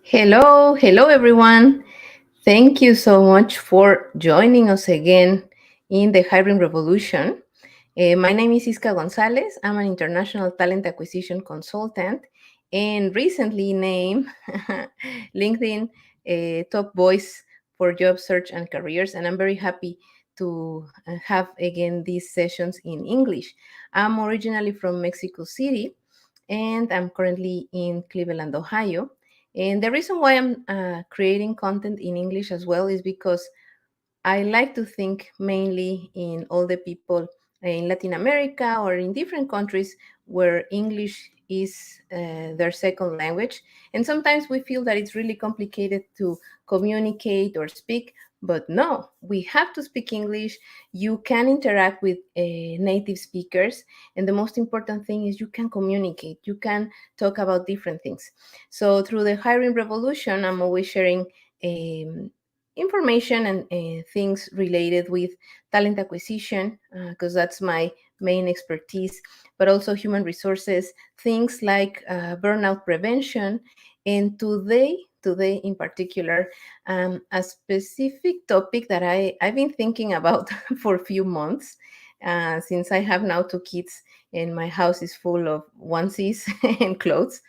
Hello everyone. Thank you so much for joining us again in the hiring revolution. My name is Iska Gonzalez. I'm an international talent acquisition consultant and recently named LinkedIn top voice for job search and careers. And I'm very happy to have again these sessions in English. I'm originally from Mexico City and I'm currently in Cleveland, Ohio. And the reason why I'm creating content in English as well is because I like to think mainly in all the people in Latin America or in different countries where English is their second language. And sometimes we feel that it's really complicated to communicate or speak, but no, we have to speak English. You can interact with native speakers. And the most important thing is you can communicate, you can talk about different things. So through the hiring revolution, I'm always sharing. Information and things related with talent acquisition, because that's my main expertise, but also human resources, things like burnout prevention. And today in particular, a specific topic that I've been thinking about for a few months, since I have now two kids and my house is full of onesies and clothes.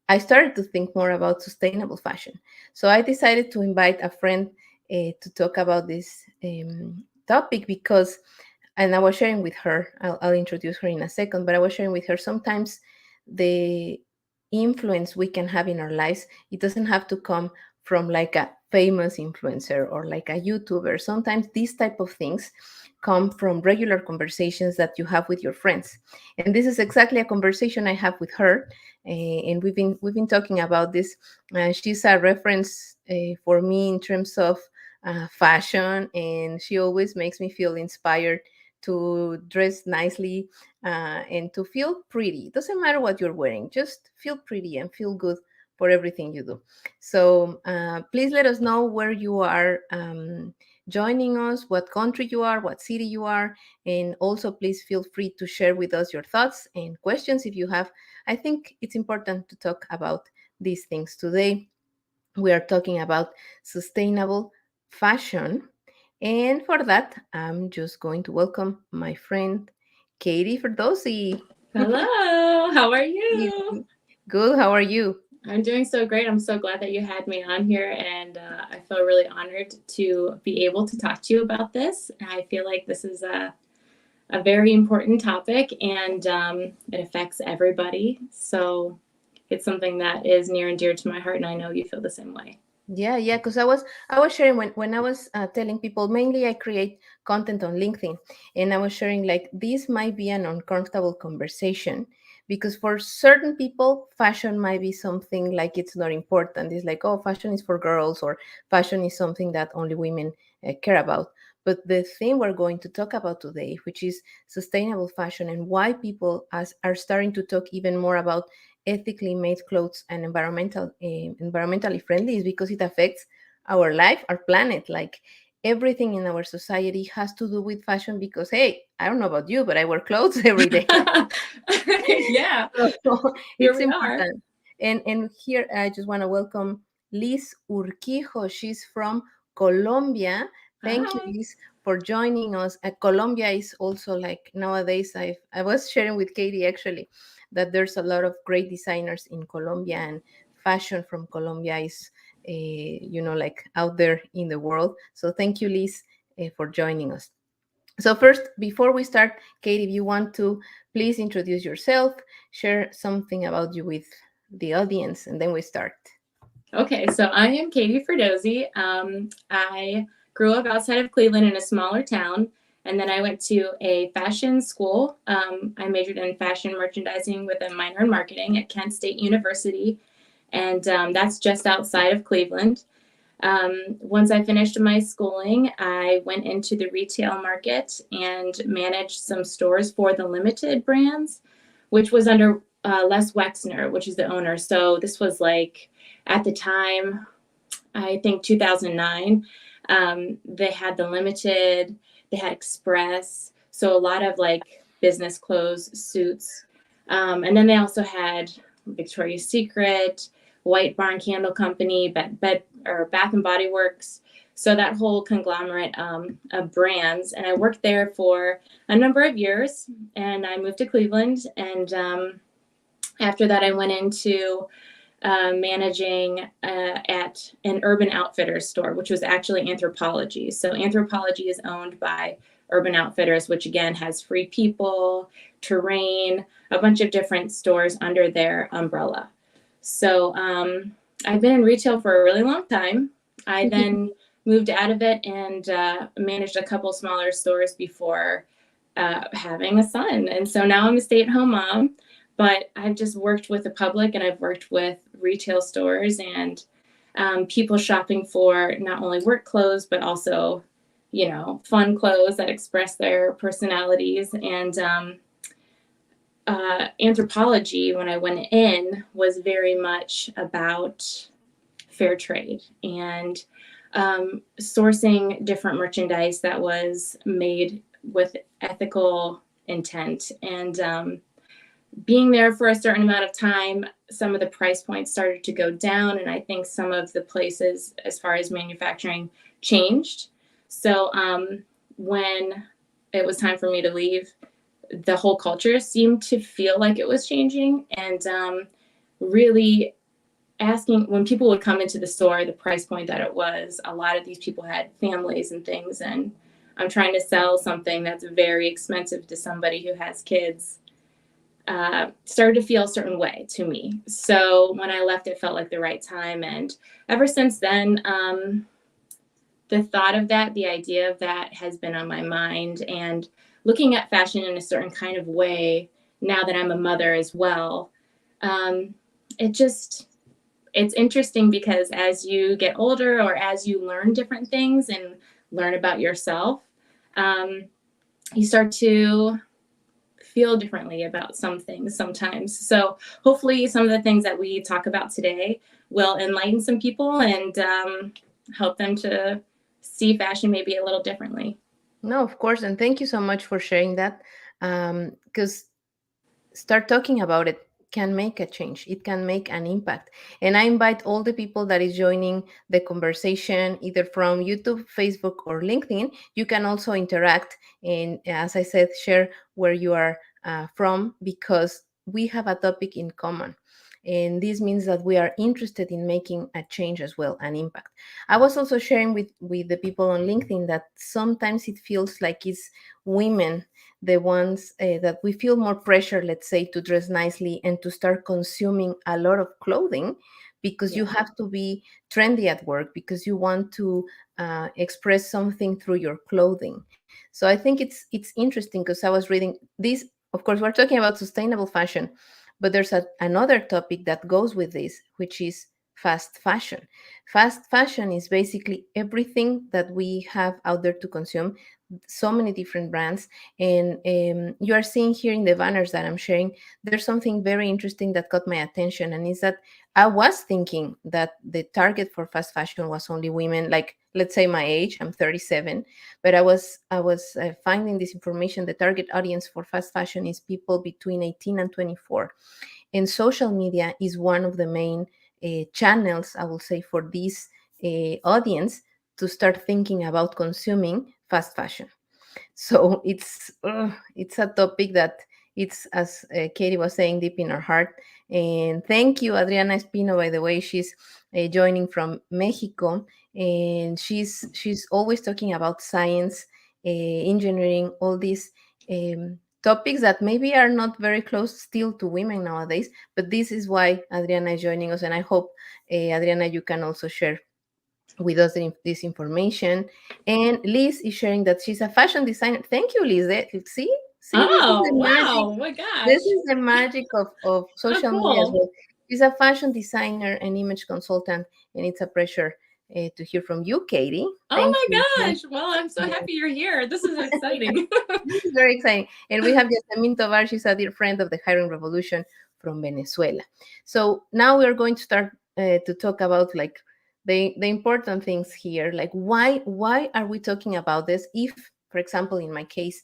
I started to think more about sustainable fashion. So I decided to invite a friend to talk about this topic because, and I was sharing with her, I'll introduce her in a second, but I was sharing with her sometimes the influence we can have in our lives, it doesn't have to come from like a famous influencer or like a YouTuber. Sometimes these type of things come from regular conversations that you have with your friends. And this is exactly a conversation I have with her. And we've been talking about this. She's a reference for me in terms of fashion, and she always makes me feel inspired to dress nicely and to feel pretty. It doesn't matter what you're wearing, just feel pretty and feel good for everything you do. So please let us know where you are joining us, what country you are, what city you are, and also please feel free to share with us your thoughts and questions if you have. I think it's important to talk about these things today. We are talking about sustainable fashion. And for that, I'm just going to welcome my friend Katie Ferdosi. Hello, how are Yes. you? Good. How are you? I'm doing so great. I'm so glad that you had me on here, and I feel really honored to be able to talk to you about this. I feel like this is a very important topic, and it affects everybody. So it's something that is near and dear to my heart, and I know you feel the same way. Yeah. Because I was sharing when I was telling people. Mainly, I create content on LinkedIn, and I was sharing like this might be an uncomfortable conversation because for certain people, fashion might be something like it's not important. It's like, oh, fashion is for girls, or fashion is something that only women care about. But the thing we're going to talk about today, which is sustainable fashion, and why people are starting to talk even more about ethically made clothes and environmentally friendly, is because it affects our life, our planet. Like everything in our society has to do with fashion because, hey, I don't know about you, but I wear clothes every day. Yeah, So here it's we are. important. And here I just want to welcome Liz Urquijo. She's from Colombia. Thank you, Hi. Liz, for joining us. Colombia is also like nowadays. I was sharing with Katie actually that there's a lot of great designers in Colombia, and fashion from Colombia is, like out there in the world. So thank you, Liz, for joining us. So first, before we start, Kate, if you want to please introduce yourself, share something about you with the audience, and then we start. Okay, so I am Katie Ferdosi. I grew up outside of Cleveland in a smaller town, and then I went to a fashion school. I majored in fashion merchandising with a minor in marketing at Kent State University, and that's just outside of Cleveland. Once I finished my schooling, I went into the retail market and managed some stores for the Limited brands, which was under Les Wexner, which is the owner. So this was like at the time, I think 2009. They had the Limited, they had Express, so a lot of like business clothes, suits, and then they also had Victoria's Secret, White Barn Candle Company, Bath and Body Works. So that whole conglomerate of brands. And I worked there for a number of years, and I moved to Cleveland. And after that, I went into managing at an Urban Outfitters store, which was actually Anthropologie. So Anthropologie is owned by Urban Outfitters, which again has Free People, Terrain, a bunch of different stores under their umbrella. So I've been in retail for a really long time. I then moved out of it and managed a couple smaller stores before having a son. And so now I'm a stay-at-home mom, but I've just worked with the public, and I've worked with retail stores and people shopping for not only work clothes, but also, you know, fun clothes that express their personalities. And Anthropologie, when I went in, was very much about fair trade and sourcing different merchandise that was made with ethical intent. And being there for a certain amount of time, some of the price points started to go down, and I think some of the places as far as manufacturing changed. So when it was time for me to leave, the whole culture seemed to feel like it was changing. And really asking, when people would come into the store, the price point that it was, a lot of these people had families and things, and I'm trying to sell something that's very expensive to somebody who has kids. Started to feel a certain way to me. So when I left, it felt like the right time. And ever since then, the thought of that, the idea of that has been on my mind, and looking at fashion in a certain kind of way now that I'm a mother as well. It's interesting because as you get older, or as you learn different things and learn about yourself, you start to feel differently about some things sometimes. So hopefully some of the things that we talk about today will enlighten some people and help them to see fashion maybe a little differently. No, of course. And thank you so much for sharing that. Because start talking about it can make a change. It can make an impact. And I invite all the people that is joining the conversation, either from YouTube, Facebook, or LinkedIn. You can also interact and, as I said, share where you are from, because we have a topic in common. And this means that we are interested in making a change as well, an impact. I was also sharing with the people on LinkedIn that sometimes it feels like it's women, the ones that we feel more pressure, let's say, to dress nicely and to start consuming a lot of clothing, because you have to be trendy at work, because you want to express something through your clothing. So I think it's interesting, because I was reading this. Of course, we're talking about sustainable fashion, but there's another topic that goes with this, which is fast fashion. Fast fashion is basically everything that we have out there to consume, so many different brands. And you are seeing here in the banners that I'm sharing, there's something very interesting that caught my attention, and is that I was thinking that the target for fast fashion was only women, like, let's say my age, I'm 37, but I was finding this information. The target audience for fast fashion is people between 18 and 24, and social media is one of the main channels, I will say, for this audience to start thinking about consuming fast fashion. So it's a topic that it's, as Katie was saying, deep in our heart. And thank you, Adriana Espino, by the way. She's joining from Mexico, and she's always talking about science, engineering, all these topics that maybe are not very close still to women nowadays. But this is why Adriana is joining us, and I hope, Adriana, you can also share with us this information. And Liz is sharing that she's a fashion designer. Thank you, Liz. See, this is Oh, the magic. wow. My This gosh. is the magic of Oh, social media as cool. well. She's a fashion designer and image consultant, and it's a pleasure to hear from you, Katie. Oh Thank my you. gosh. Well, I'm so Yeah. happy you're here. This is exciting. This is very exciting. And we have Yasmin Tovar. She's a dear friend of the Hiring Revolution from Venezuela. So now we are going to start to talk about, like, the important things here. Like, why are we talking about this? If, for example, in my case,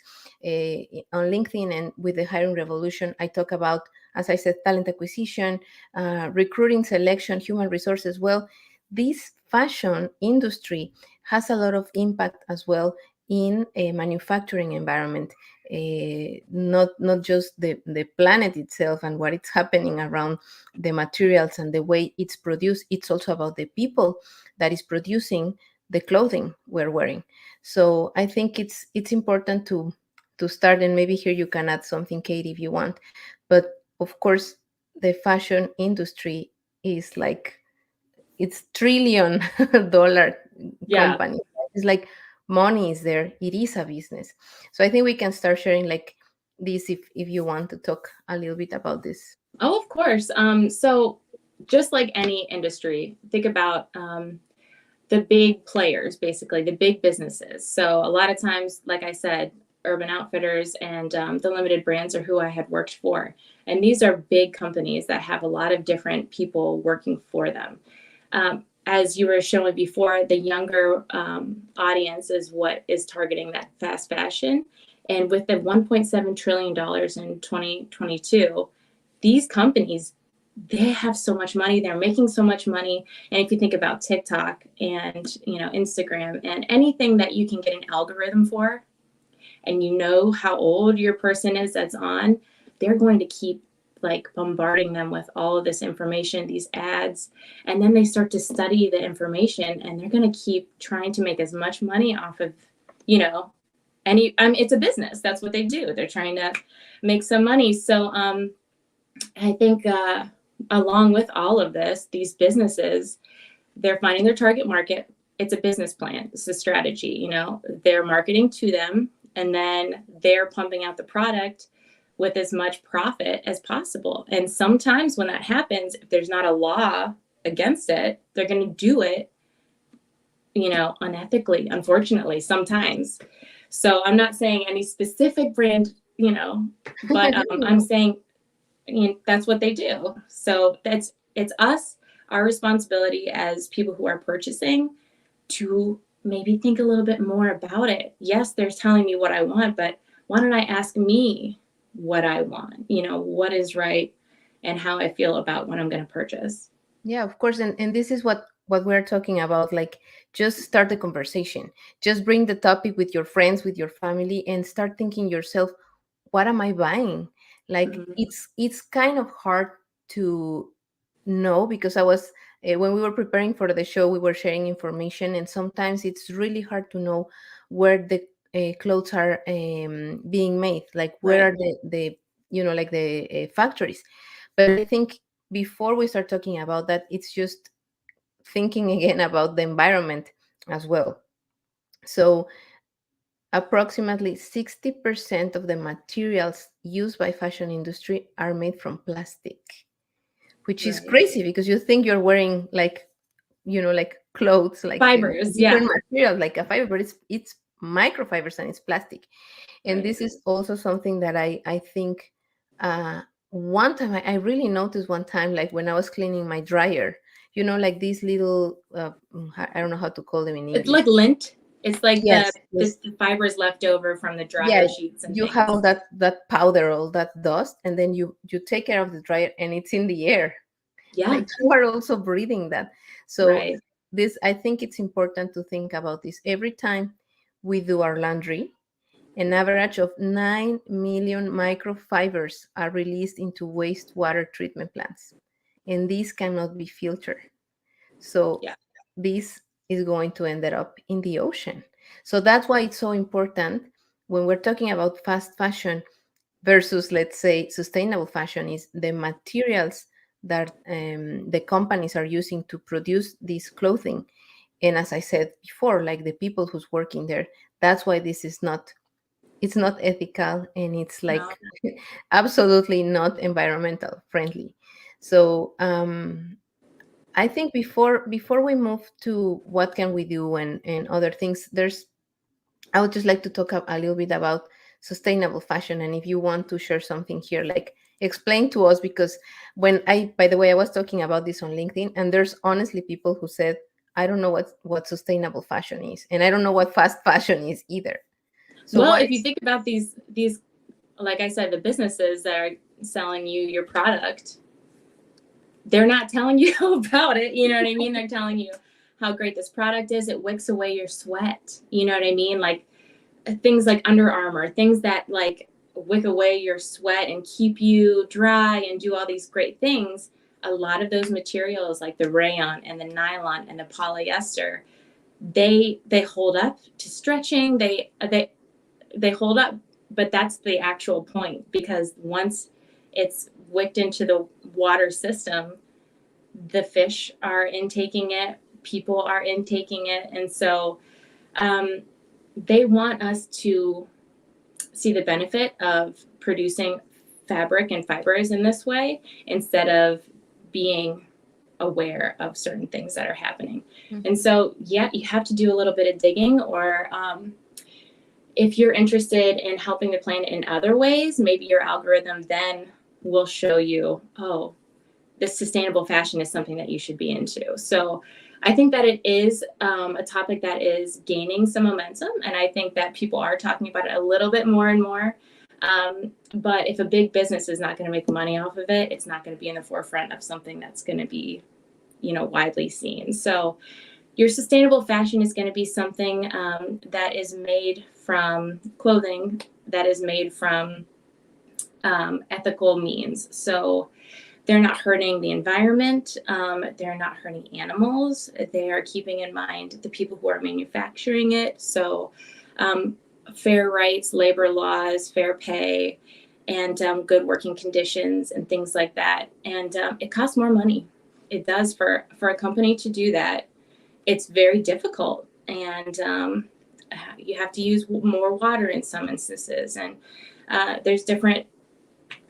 on LinkedIn and with the Hiring Revolution, I talk about as I said, talent acquisition, recruiting, selection, human resources. Well, this fashion industry has a lot of impact as well in a manufacturing environment. Not just the planet itself and what is happening around the materials and the way it's produced. It's also about the people that is producing the clothing we're wearing. So I think it's important to start, and maybe here you can add something, Katie, if you want. But of course, the fashion industry is like, it's trillion dollar Yeah. company. It's like money is there. It is a business. So I think we can start sharing like this, if you want to talk a little bit about this. Oh, of course. So just like any industry, think about the big players, basically the big businesses. So a lot of times, like I said, Urban Outfitters and the limited brands are who I had worked for. And these are big companies that have a lot of different people working for them. As you were showing before, the younger audience is what is targeting that fast fashion. And with the $1.7 trillion in 2022, these companies, they have so much money, they're making so much money. And if you think about TikTok and Instagram and anything that you can get an algorithm for, and you know how old your person is that's on, they're going to keep like bombarding them with all of this information, these ads, and then they start to study the information, and they're going to keep trying to make as much money off of any. I mean, it's a business. That's what they do. They're trying to make some money. So I think along with all of this, these businesses, they're finding their target market. It's a business plan. It's a strategy. They're marketing to them, and then they're pumping out the product with as much profit as possible. And sometimes when that happens, if there's not a law against it, they're going to do it, unethically, unfortunately, sometimes. So I'm not saying any specific brand, but I'm saying that's what they do. So it's our responsibility as people who are purchasing to maybe think a little bit more about it. Yes, they're telling me what I want, but why don't I ask me what I want? What is right and how I feel about what I'm going to purchase. Yeah, of course. And this is what we're talking about. Like, just start the conversation. Just bring the topic with your friends, with your family, and start thinking yourself, what am I buying? Like, Mm-hmm. it's kind of hard to know, because I was when we were preparing for the show, we were sharing information, and sometimes it's really hard to know where the clothes are being made. Like, where Right. are the like the factories. But I think before we start talking about that, it's just thinking again about the environment as well. So approximately 60% of the materials used by fashion industry are made from plastic, which is Right. crazy, because you think you're wearing like like clothes, like Fibers. Yeah. different materials, like a fiber, but it's microfibers and it's plastic. And Right. this is also something that I think one time I really noticed one time, like when I was cleaning my dryer, like these little I don't know how to call them in It's English. like lint. It's like the, Yes, the, yes. the fibers left over from the Yeah, dryer sheets and you have all things. that powder, all that dust, and then you take care of the dryer, and it's in the air. Yeah. Like, you are also breathing that. So Right. this, I think it's important to think about this every time we do our laundry. An average of 9 million microfibers are released into wastewater treatment plants, and these cannot be filtered. So Yeah. this is going to end up in the ocean. So that's why it's so important when we're talking about fast fashion versus, let's say, sustainable fashion, is the materials that the companies are using to produce this clothing. And as I said before, like the people who's working there, that's why this is not, it's not ethical, and it's No. like absolutely not environmental friendly. So I think before we move to what can we do and other things, I would just like to talk a little bit about sustainable fashion. And if you want to share something here, like explain to us, because by the way, I was talking about this on LinkedIn, and there's honestly people who said, I don't know what sustainable fashion is, and I don't know what fast fashion is either. So Well, what if you is, think about these, like I said, the businesses that are selling you your product, they're not telling you about it. You know what I mean? They're telling you how great this product is. It wicks away your sweat. You know what I mean? Like things like Under Armour, things that like wick away your sweat and keep you dry and do all these great things. A lot of those materials, like the rayon and the nylon and the polyester, they hold up to stretching. They hold up, but that's the actual point, because once it's wicked into the water system, the fish are intaking it, people are intaking it, and so they want us to see the benefit of producing fabric and fibers in this way instead of being aware of certain things that are happening. Mm-hmm. And so, yeah, you have to do a little bit of digging, or if you're interested in helping the planet in other ways, maybe your algorithm then will show you, oh, this sustainable fashion is something that you should be into. So I think that it is a topic that is gaining some momentum, and I think that people are talking about it a little bit more and more. But if a big business is not going to make money off of it, it's not going to be in the forefront of something that's going to be, widely seen. So your sustainable fashion is going to be something that is made from clothing that is made from ethical means. So they're not hurting the environment. They're not hurting animals. They are keeping in mind the people who are manufacturing it. So fair rights, labor laws, fair pay, and good working conditions and things like that. And it costs more money. It does for a company to do that. It's very difficult. And you have to use more water in some instances. And there's different.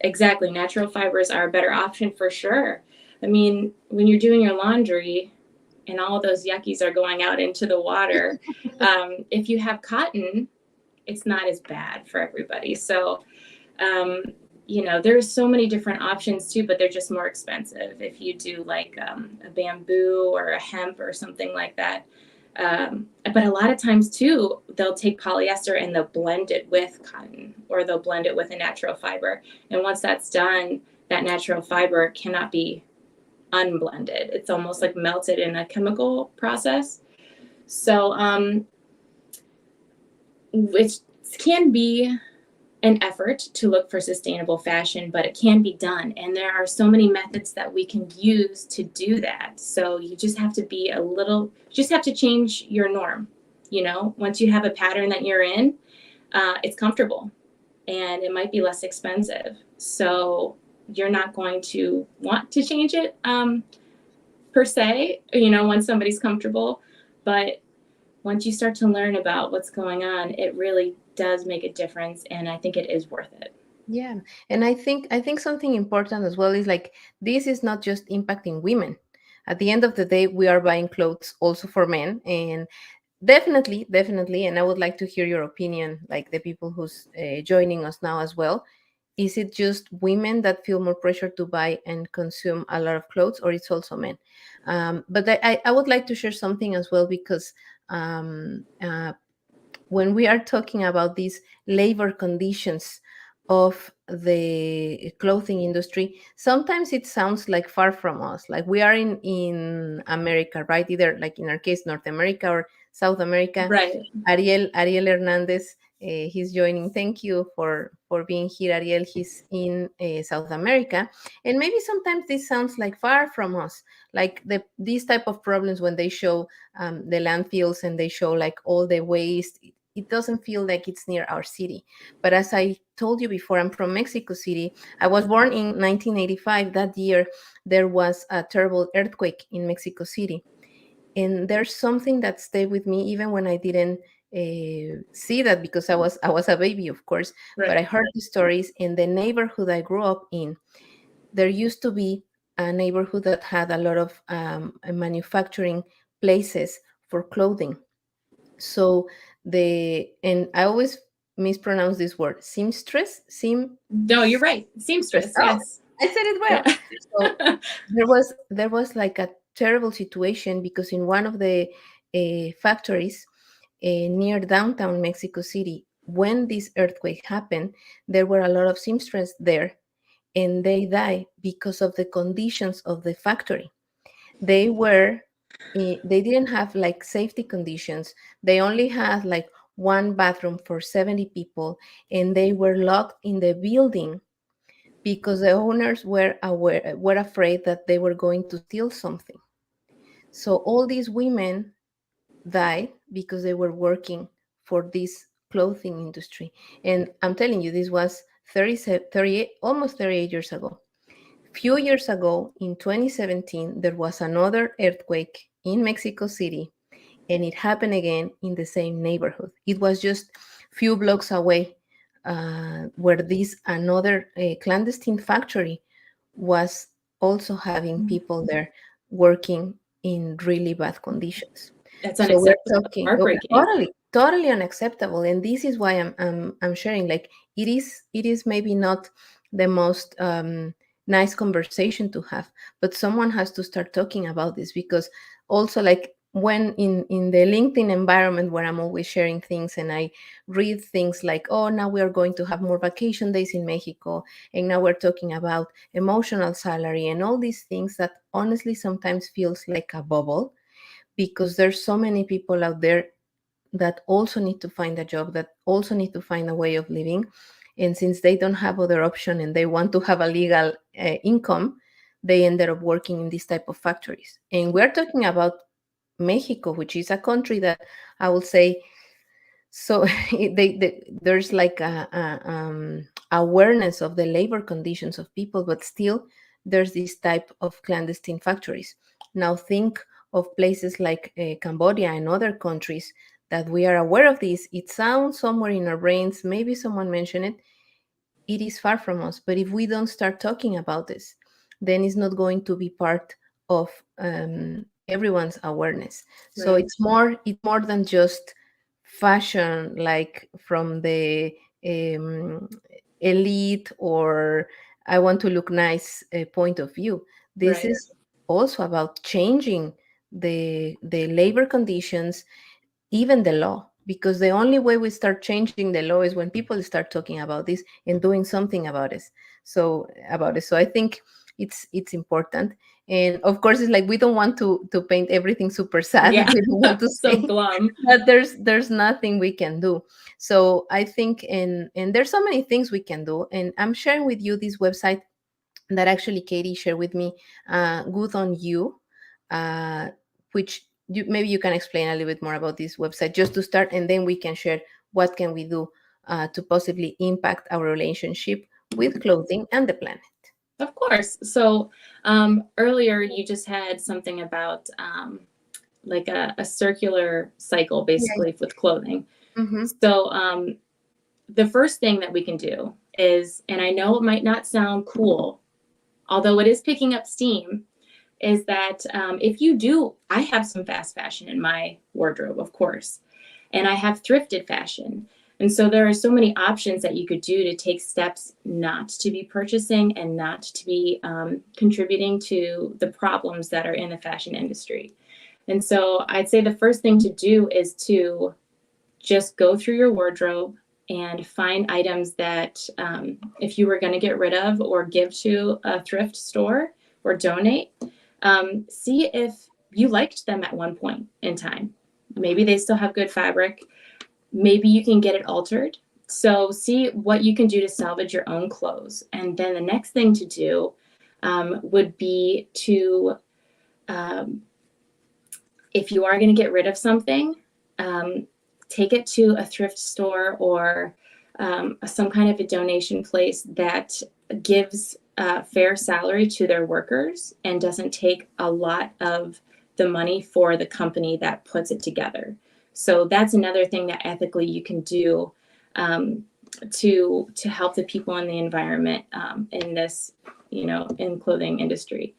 Exactly. Natural fibers are a better option for sure. I mean, when you're doing your laundry and all of those yuckies are going out into the water, if you have cotton, it's not as bad for everybody. So, there's so many different options too, but they're just more expensive. If you do like a bamboo or a hemp or something like that. But a lot of times too, they'll take polyester and they'll blend it with cotton, or they'll blend it with a natural fiber. And once that's done, that natural fiber cannot be unblended. It's almost like melted in a chemical process. So it can be an effort to look for sustainable fashion, but it can be done. And there are so many methods that we can use to do that. So you just have to change your norm. Once you have a pattern that you're in, it's comfortable and it might be less expensive. So you're not going to want to change it per se, when somebody's comfortable. But once you start to learn about what's going on, it really does make a difference, and I think it is worth it. Yeah, and I think something important as well is like, this is not just impacting women. At the end of the day, we are buying clothes also for men, and definitely, and I would like to hear your opinion, like the people who's joining us now as well. Is it just women that feel more pressure to buy and consume a lot of clothes, or it's also men? But I would like to share something as well, because when we are talking about these labor conditions of the clothing industry, sometimes it sounds like far from us, like we are in America, right? Either like in our case, North America or South America. Right. Ariel Hernandez, he's joining. Thank you for being here, Ariel. He's in South America, and maybe sometimes this sounds like far from us, like these type of problems when they show the landfills and they show like all the waste. It doesn't feel like it's near our city. But as I told you before, I'm from Mexico City. I was born in 1985. That year, there was a terrible earthquake in Mexico City. And there's something that stayed with me even when I didn't see that, because I was a baby, of course. Right. But I heard the stories in the neighborhood I grew up in. There used to be a neighborhood that had a lot of manufacturing places for clothing. So and I always mispronounce this word, seamstress. No, you're right. Seamstress. Oh, yes, I said it well. Yeah. So there was like a terrible situation, because in one of the factories near downtown Mexico City, when this earthquake happened, there were a lot of seamstresses there, and they die because of the conditions of the factory. They were, they didn't have like safety conditions. They only had like one bathroom for 70 people, and they were locked in the building because the owners were afraid that they were going to steal something. So all these women died because they were working for this clothing industry. And I'm telling you, this was 38, almost 38 years ago. Few years ago, in 2017, there was another earthquake in Mexico City, and it happened again in the same neighborhood. It was just few blocks away, where this another clandestine factory was also having people there working in really bad conditions. That's So we're unacceptable. talking Heartbreaking. totally unacceptable, and this is why I'm sharing. Like it is maybe not the most nice conversation to have, but someone has to start talking about this, because also, like, when in the LinkedIn environment where I'm always sharing things, and I read things like, oh, now we are going to have more vacation days in Mexico, and now we're talking about emotional salary and all these things that honestly sometimes feels like a bubble, because there's so many people out there that also need to find a job, that also need to find a way of living. And since they don't have other option and they want to have a legal income, they ended up working in this type of factories. And we're talking about Mexico, which is a country that I will say, so there's like a awareness of the labor conditions of people, but still there's this type of clandestine factories. Now think of places like Cambodia and other countries that we are aware of this. It sounds somewhere in our brains, maybe someone mentioned it. It is far from us, but if we don't start talking about this, then it's not going to be part of everyone's awareness. So Right. it's more than just fashion, like from the um, elite, or I want to look nice point of view. This Right. is also about changing the labor conditions, even the law, because the only way we start changing the law is when people start talking about this and doing something about it. So I think it's important. And of course, it's like we don't want to paint everything super sad. Yeah. We don't want to So say glum. that there's nothing we can do. So I think, and there's so many things we can do, and I'm sharing with you this website that actually Katie shared with me, Good on You, uh, which maybe you can explain a little bit more about this website just to start, and then we can share what can we do to possibly impact our relationship with clothing and the planet. Of course. So earlier you just had something about like a circular cycle, Yeah. basically, with clothing. Mm-hmm. So the first thing that we can do is, and I know it might not sound cool, although it is picking up steam, is that if you do, I have some fast fashion in my wardrobe, of course, and I have thrifted fashion. And so there are so many options that you could do to take steps not to be purchasing and not to be contributing to the problems that are in the fashion industry. And so I'd say the first thing to do is to just go through your wardrobe and find items that if you were going to get rid of or give to a thrift store or donate, see if you liked them at one point in time. Maybe they still have good fabric. Maybe you can get it altered. So see what you can do to salvage your own clothes. And then the next thing to do would be to, if you are going to get rid of something, take it to a thrift store or some kind of a donation place that gives fair salary to their workers and doesn't take a lot of the money for the company that puts it together. So that's another thing that ethically you can do to help the people in the environment in this, in clothing industry.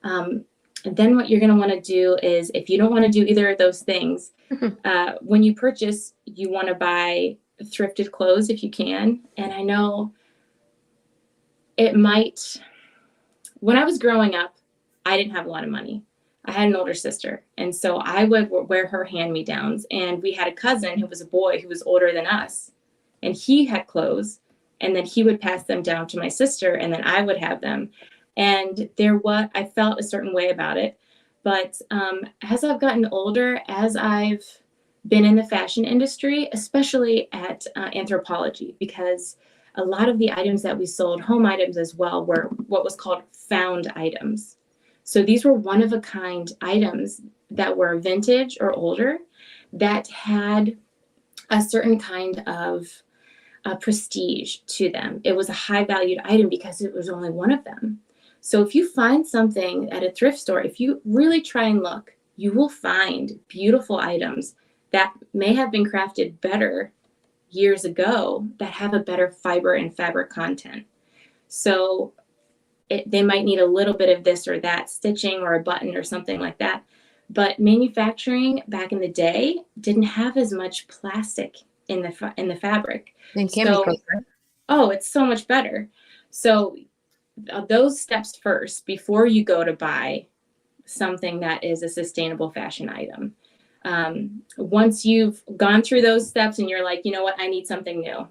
And then what you're going to want to do is, if you don't want to do either of those things, when you purchase, you want to buy thrifted clothes if you can. And I know it might, when I was growing up, I didn't have a lot of money. I had an older sister. And so I would wear her hand-me-downs. And we had a cousin who was a boy who was older than us. And he had clothes and then he would pass them down to my sister, and then I would have them. And I felt a certain way about it. But as I've gotten older, as I've been in the fashion industry, especially at Anthropologie, because a lot of the items that we sold, home items as well, were what was called found items. So these were one of a kind items that were vintage or older that had a certain kind of prestige to them. It was a high valued item because it was only one of them. So if you find something at a thrift store, if you really try and look, you will find beautiful items that may have been crafted better years ago that have a better fiber and fabric content. So they might need a little bit of this or that stitching or a button or something like that. But manufacturing back in the day didn't have as much plastic in the fabric. And So, chemicals, right? oh, it's so much better. So those steps first before you go to buy something that is a sustainable fashion item. Once you've gone through those steps and you're like, you know what, I need something new.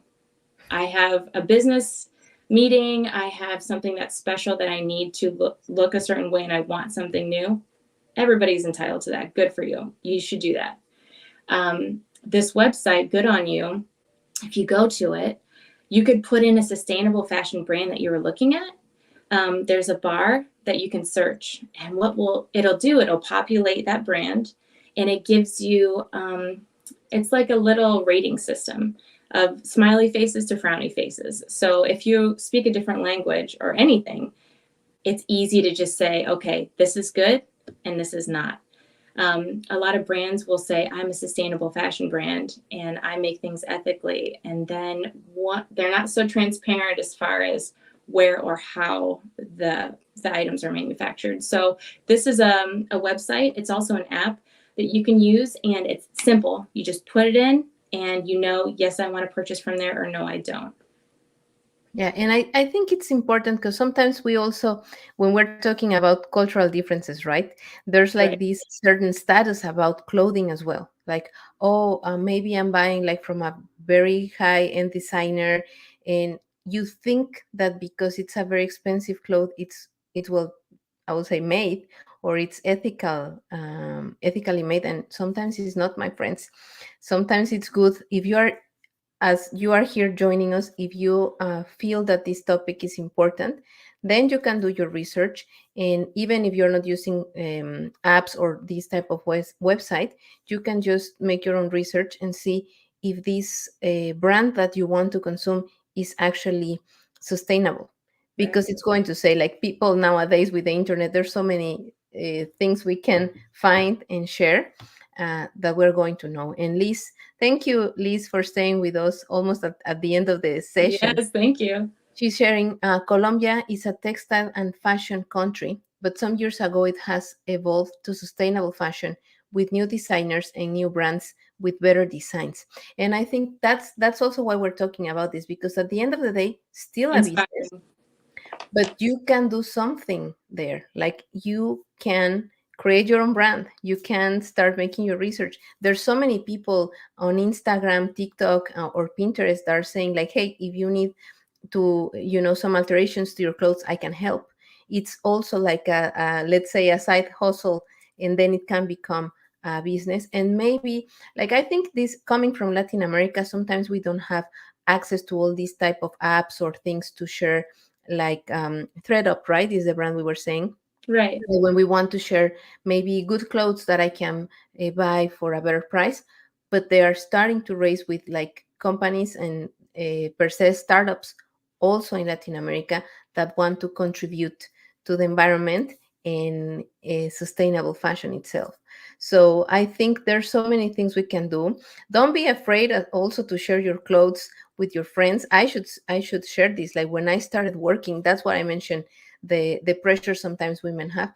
I have a business meeting. I have something that's special that I need to look a certain way, and I want something new. Everybody's entitled to that. Good for you. You should do that. This website, good on you. If you go to it, you could put in a sustainable fashion brand that you were looking at. There's a bar that you can search, and it'll populate that brand, and it gives you, it's like a little rating system of smiley faces to frowny faces. So if you speak a different language or anything, it's easy to just say, okay, this is good and this is not. A lot of brands will say, I'm a sustainable fashion brand and I make things ethically. And then they're not so transparent as far as where or how the items are manufactured. So this is a website. It's also an app that you can use, and it's simple. You just put it in and yes, I want to purchase from there, or no, I don't. Yeah, and I think it's important because sometimes we also, when we're talking about cultural differences, right? There's like Right. this certain status about clothing as well. Like, oh, maybe I'm buying like from a very high-end designer, and you think that because it's a very expensive cloth, it will, I would say, made, or it's ethically made, and sometimes it's not, my friends. Sometimes it's good if you are, as you are here joining us, if you feel that this topic is important, then you can do your research. And even if you're not using apps or this type of website, you can just make your own research and see if this brand that you want to consume is actually sustainable. Right. Because it's going to say, like, people nowadays with the internet, there's so many things we can find and share that we're going to know. And Liz, thank you, Liz, for staying with us almost at the end of the session. Yes, thank you. She's sharing Colombia is a textile and fashion country, but some years ago it has evolved to sustainable fashion with new designers and new brands with better designs. And I think that's also why we're talking about this, because at the end of the day, still a business, Inspiring. but you can do something there. Like, you can create your own brand, you can start making your research. There's so many people on Instagram, TikTok, or Pinterest that are saying, like, hey, if you need to, some alterations to your clothes, I can help. It's also like let's say, a side hustle, and then it can become a business. And maybe, like, I think this, coming from Latin America, sometimes we don't have access to all these type of apps or things to share, like ThreadUp, right, is the brand we were saying. Right. When we want to share maybe good clothes that I can buy for a better price. But they are starting to raise with, like, companies and per se startups also in Latin America that want to contribute to the environment and sustainable fashion itself. So I think there's so many things we can do. Don't be afraid also to share your clothes with your friends. I should share this. Like, when I started working, that's what I mentioned, the pressure sometimes women have.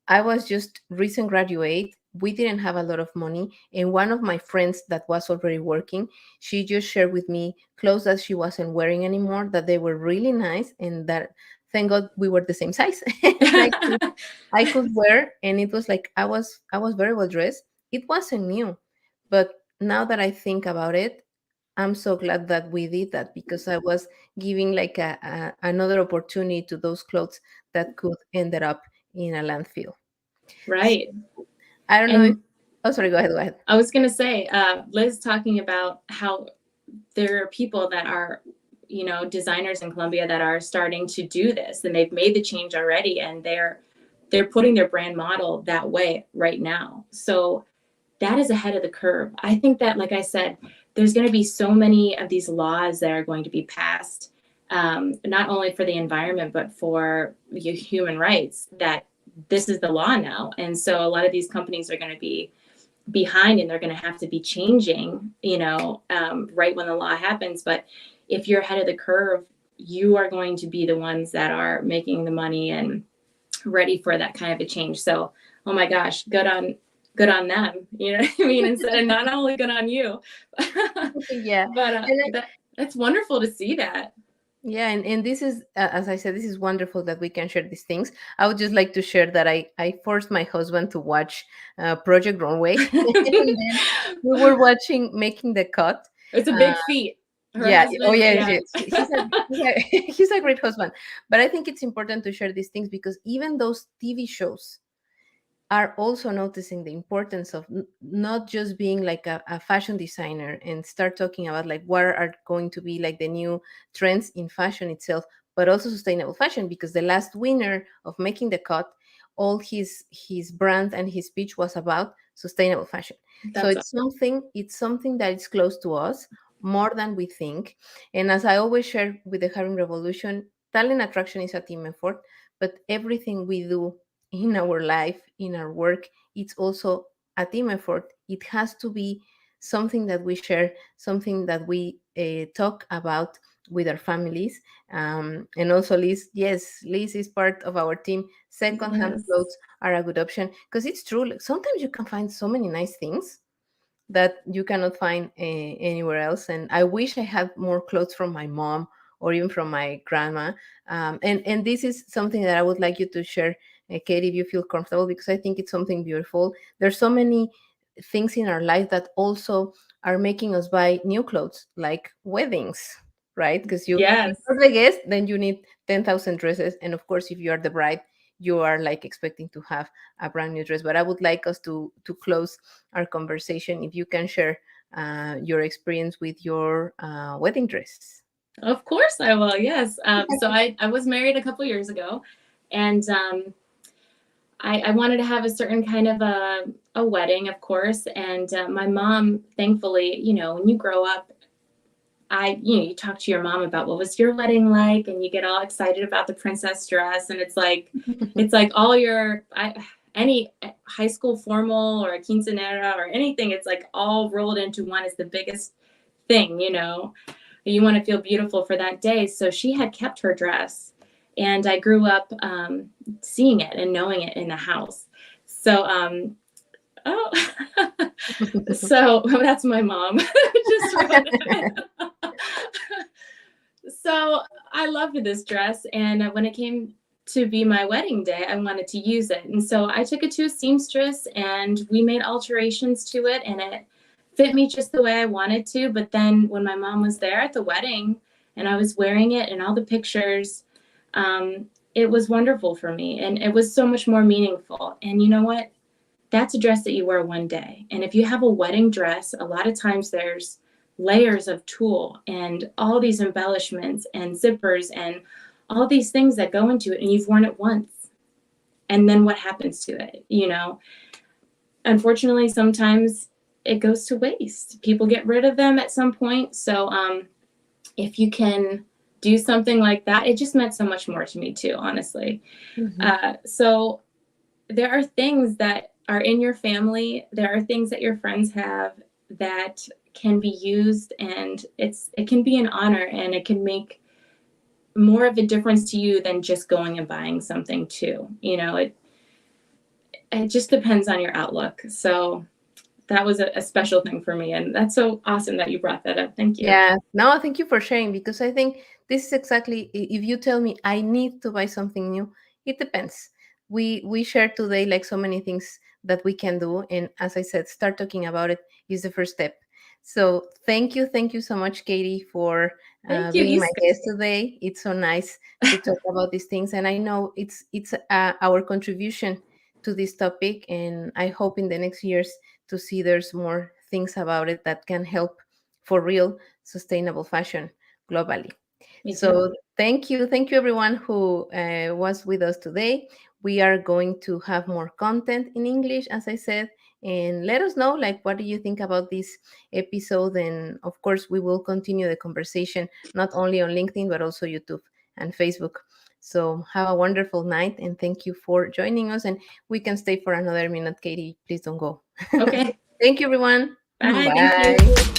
I was just recent graduate. We didn't have a lot of money, and one of my friends that was already working, she just shared with me clothes that she wasn't wearing anymore, that they were really nice, and that, thank God, we were the same size. And I could wear, and it was like I was very well dressed. It wasn't new, but now that I think about it, I'm so glad that we did that, because I was giving like another opportunity to those clothes that could ended up in a landfill. So Right. I don't know if, And oh, sorry, go ahead, go ahead. I was going to say, Liz talking about how there are people that are, designers in Colombia that are starting to do this, and they've made the change already, and they're putting their brand model that way right now. So that is ahead of the curve. I think that, like I said, there's going to be so many of these laws that are going to be passed, not only for the environment, but for human rights, that this is the law now. And so a lot of these companies are going to be behind, and they're going to have to be changing, right when the law happens. But if you're ahead of the curve, you are going to be the ones that are making the money and ready for that kind of a change. So, oh my gosh, good on them. You know what I mean? Instead of not only good on you, Yeah. but And that's wonderful to see that. yeah, and this is, as I said, this is wonderful that we can share these things. I would just like to share that I forced my husband to watch Project Runway, and then we were watching Making the Cut. It's a Uh, big feat. Her yeah, oh husband, yes, yeah, yes. He's a great husband. But I think it's important to share these things, because even those TV shows are also noticing the importance of not just being like a fashion designer and start talking about like what are going to be like the new trends in fashion itself, but also sustainable fashion, because the last winner of Making the Cut, all his brand and his speech was about sustainable fashion. So that's it's something that is close to us more than we think. And as I always share with the Hiring Revolution, talent attraction is a team effort, but everything we do in our life, in our work, it's also a team effort. It has to be something that we share, something that we talk about with our families. And also, Liz, yes, Liz is part of our team. Second-hand yes, clothes are a good option, because it's true. Like, sometimes you can find so many nice things that you cannot find anywhere else. And I wish I had more clothes from my mom or even from my grandma. And this is something that I would like you to share, Katie, if you feel comfortable, because I think it's something beautiful. There's so many things in our life that also are making us buy new clothes, like weddings, right? Because if yes, you're the guest, then you need 10,000 dresses. And of course, if you are the bride, you are like expecting to have a brand new dress. But I would like us to close our conversation, if you can share your experience with your wedding dress. of course I will. Yes. So I was married a couple years ago, and I wanted to have a certain kind of a wedding, of course. And my mom, thankfully, when you grow up, you talk to your mom about what was your wedding like, and you get all excited about the princess dress, and it's like all any high school formal or a quinceanera or anything, it's like all rolled into one is the biggest thing, you want to feel beautiful for that day. So she had kept her dress, and I grew up seeing it and knowing it in the house. So, oh, so that's my mom. Just wrote it. So I loved this dress, and when it came to be my wedding day, I wanted to use it. And so I took it to a seamstress, and we made alterations to it, and it fit me just the way I wanted to. But then when my mom was there at the wedding and I was wearing it and all the pictures, it was wonderful for me, and it was so much more meaningful. And you know what? That's a dress that you wear one day. And if you have a wedding dress, a lot of times there's layers of tulle and all these embellishments and zippers and all these things that go into it, and you've worn it once. And then what happens to it? Unfortunately, sometimes it goes to waste. People get rid of them at some point. So if you can do something like that, it just meant so much more to me too, honestly. So there are things that are in your family. There are things that your friends have that can be used, and it can be an honor, and it can make more of a difference to you than just going and buying something too. It just depends on your outlook. So that was a special thing for me, and that's so awesome that you brought that up. Thank you. Yeah, no, thank you for sharing, because I think this is exactly, if you tell me I need to buy something new, it depends. We share today like so many things that we can do, and as I said, start talking about it is the first step. So thank you so much, Katie, for Thank you. being You my guest today. It's so nice to talk about these things, and I know it's our contribution to this topic, and I hope in the next years to see there's more things about it that can help for real sustainable fashion globally. Me too. So thank you everyone who was with us today. We are going to have more content in English, as I said, and let us know like what do you think about this episode. And of course, we will continue the conversation not only on LinkedIn but also YouTube and Facebook. So have a wonderful night and thank you for joining us. And we can stay for another minute, Katie. Please don't go. Okay. Thank you, everyone. Bye. Thank you. Bye.